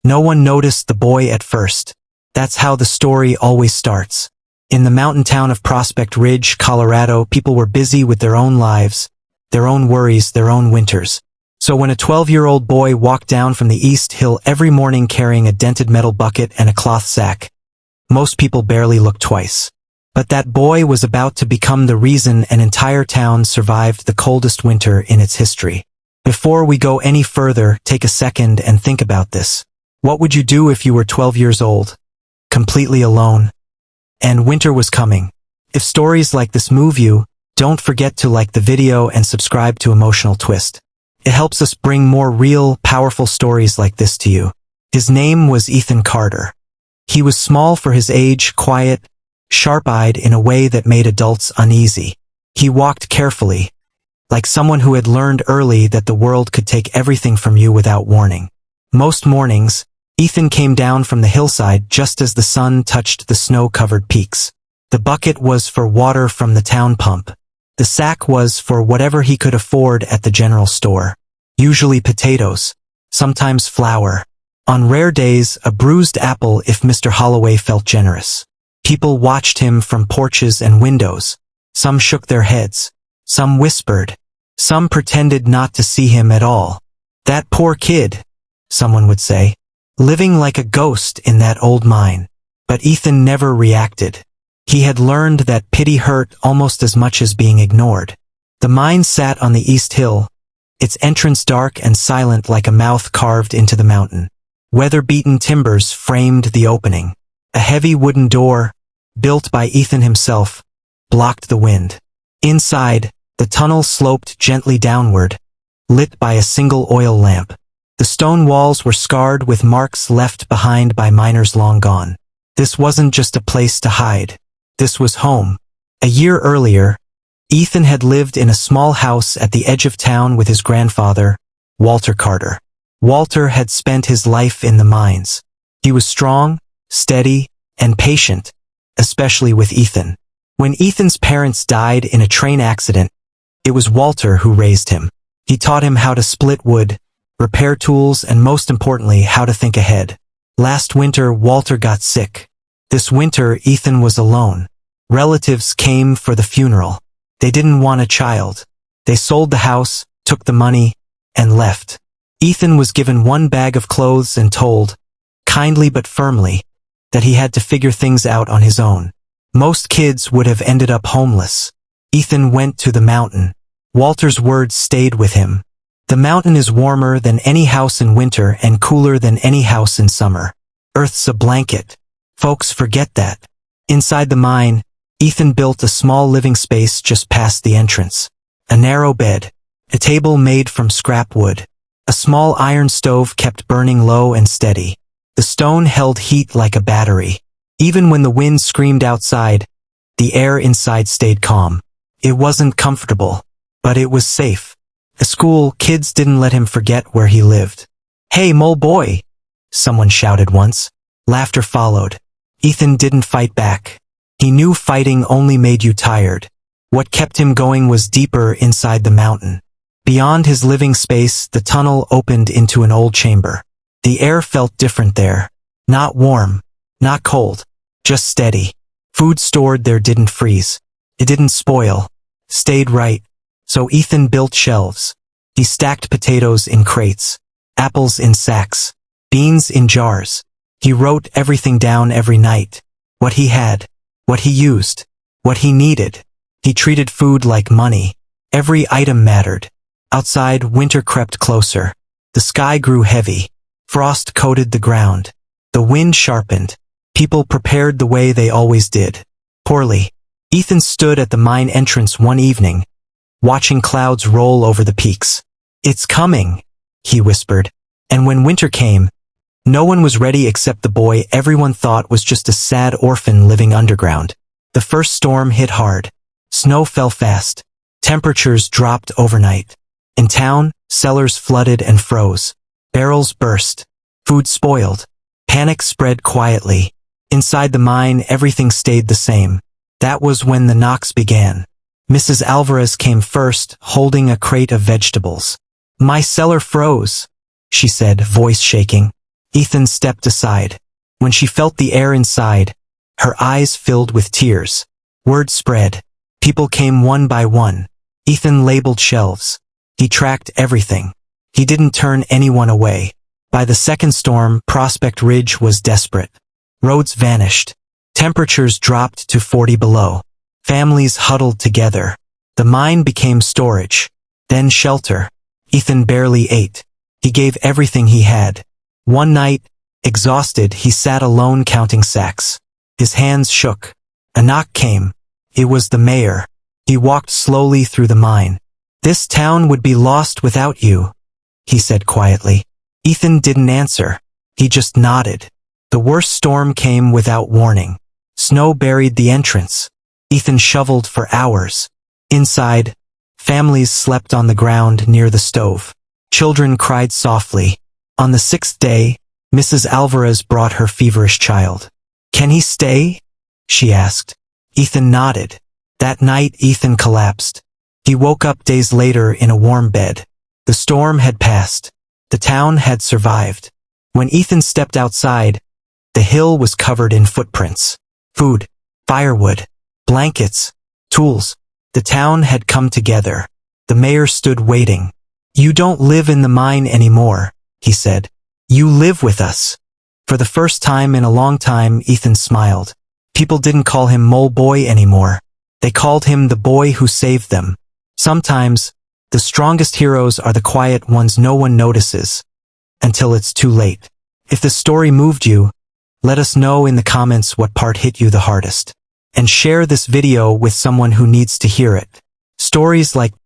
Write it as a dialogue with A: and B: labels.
A: No one noticed the boy at first. That's how the story always starts. In the mountain town of Prospect Ridge, Colorado, people were busy with their own lives, their own worries, their own winters. So when a 12-year-old boy walked down from the East Hill every morning carrying a dented metal bucket and a cloth sack, most people barely looked twice. But that boy was about to become the reason an entire town survived the coldest winter in its history. Before we go any further, take a second and think about this. What would you do if you were 12 years old, completely alone, and winter was coming? If stories like this move you, don't forget to like the video and subscribe to Emotional Twist. It helps us bring more real, powerful stories like this to you. His name was Ethan Carter. He was small for his age, quiet, sharp-eyed in a way that made adults uneasy. He walked carefully, like someone who had learned early that the world could take everything from you without warning. Most mornings, Ethan came down from the hillside just as the sun touched the snow-covered peaks. The bucket was for water from the town pump. The sack was for whatever he could afford at the general store. Usually potatoes, sometimes flour. On rare days, a bruised apple if Mr. Holloway felt generous. People watched him from porches and windows. Some shook their heads. Some whispered. Some pretended not to see him at all. That poor kid, someone would say, living like a ghost in that old mine. But Ethan never reacted. He had learned that pity hurt almost as much as being ignored. The mine sat on the East Hill, its entrance dark and silent like a mouth carved into the mountain. Weather-beaten timbers framed the opening. A heavy wooden door, built by Ethan himself, blocked the wind. Inside, the tunnel sloped gently downward, lit by a single oil lamp. The stone walls were scarred with marks left behind by miners long gone. This wasn't just a place to hide. This was home. A year earlier, Ethan had lived in a small house at the edge of town with his grandfather, Walter Carter. Walter had spent his life in the mines. He was strong, steady, and patient, especially with Ethan. When Ethan's parents died in a train accident, it was Walter who raised him. He taught him how to split wood, repair tools, and most importantly, how to think ahead. Last winter, Walter got sick. This winter, Ethan was alone. Relatives came for the funeral. They didn't want a child. They sold the house, took the money, and left. Ethan was given one bag of clothes and told, kindly but firmly, that he had to figure things out on his own. Most kids would have ended up homeless. Ethan went to the mountain. Walter's words stayed with him. The mountain is warmer than any house in winter and cooler than any house in summer. Earth's a blanket. Folks forget that. Inside the mine, Ethan built a small living space just past the entrance. A narrow bed, a table made from scrap wood. A small iron stove kept burning low and steady. The stone held heat like a battery. Even when the wind screamed outside, the air inside stayed calm. It wasn't comfortable, but it was safe. At school, kids didn't let him forget where he lived. "Hey, mole boy!" someone shouted once. Laughter followed. Ethan didn't fight back. He knew fighting only made you tired. What kept him going was deeper inside the mountain. Beyond his living space, the tunnel opened into an old chamber. The air felt different there. Not warm, not cold, just steady. Food stored there didn't freeze. It didn't spoil. Stayed right. So Ethan built shelves. He stacked potatoes in crates, apples in sacks, beans in jars. He wrote everything down every night. What he had, what he used, what he needed. He treated food like money. Every item mattered. Outside, winter crept closer. The sky grew heavy. Frost coated the ground. The wind sharpened. People prepared the way they always did. Poorly. Ethan stood at the mine entrance one evening, watching clouds roll over the peaks. "It's coming," he whispered. And when winter came, no one was ready except the boy everyone thought was just a sad orphan living underground. The first storm hit hard. Snow fell fast. Temperatures dropped overnight. In town, cellars flooded and froze. Barrels burst. Food spoiled. Panic spread quietly. Inside the mine, everything stayed the same. That was when the knocks began. Mrs. Alvarez came first, holding a crate of vegetables. "My cellar froze," she said, voice shaking. Ethan stepped aside. When she felt the air inside, her eyes filled with tears. Word spread. People came one by one. Ethan labeled shelves. He tracked everything. He didn't turn anyone away. By the second storm, Prospect Ridge was desperate. Roads vanished. Temperatures dropped to 40 below. Families huddled together. The mine became storage, then shelter. Ethan barely ate. He gave everything he had. One night, exhausted, he sat alone counting sacks. His hands shook. A knock came. It was the mayor. He walked slowly through the mine. "This town would be lost without you," he said quietly. Ethan didn't answer. He just nodded. The worst storm came without warning. Snow buried the entrance. Ethan shoveled for hours. Inside, families slept on the ground near the stove. Children cried softly. On the 6th day, Mrs. Alvarez brought her feverish child. "Can he stay?" she asked. Ethan nodded. That night, Ethan collapsed. He woke up days later in a warm bed. The storm had passed. The town had survived. When Ethan stepped outside, the hill was covered in footprints. Food, firewood, blankets, tools. The town had come together. The mayor stood waiting. "You don't live in the mine anymore," he said. "You live with us." For the first time in a long time, Ethan smiled. People didn't call him Mole Boy anymore. They called him the boy who saved them. Sometimes, the strongest heroes are the quiet ones no one notices, until it's too late. If the story moved you, let us know in the comments what part hit you the hardest. And share this video with someone who needs to hear it. Stories like